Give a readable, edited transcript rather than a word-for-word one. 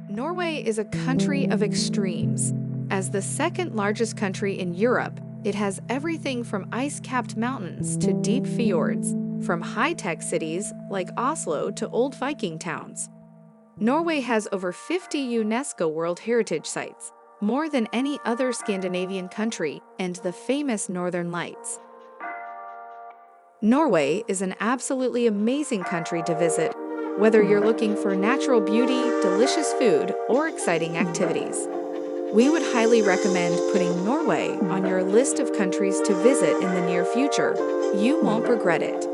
Norway is a country of extremes. As the second largest country in Europe, it has everything from ice-capped mountains to deep fjords, from high-tech cities like Oslo to old Viking towns. Norway has over 50 UNESCO World Heritage Sites, more than any other Scandinavian country, and the famous Northern Lights. Norway is an absolutely amazing country to visit, whether you're looking for natural beauty, delicious food, or exciting activities. We would highly recommend putting Norway on your list of countries to visit in the near future. You won't regret it.